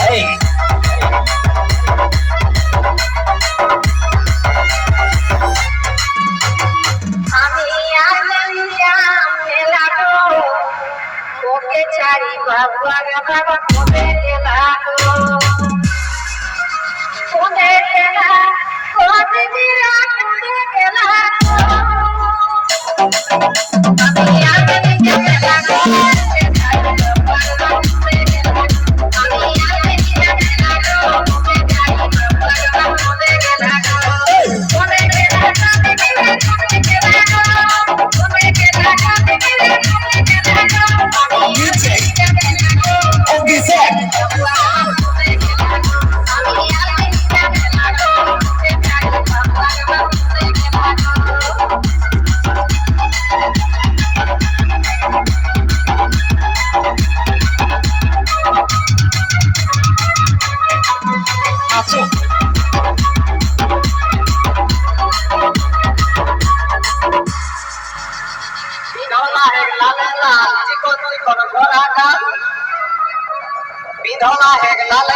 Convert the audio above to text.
এই চারি বাবা বাবা কোনে গেলা কোনে গেলা কোনে গেলা কোনে গেলা আমি আগে গেলা বিধলা হে লাল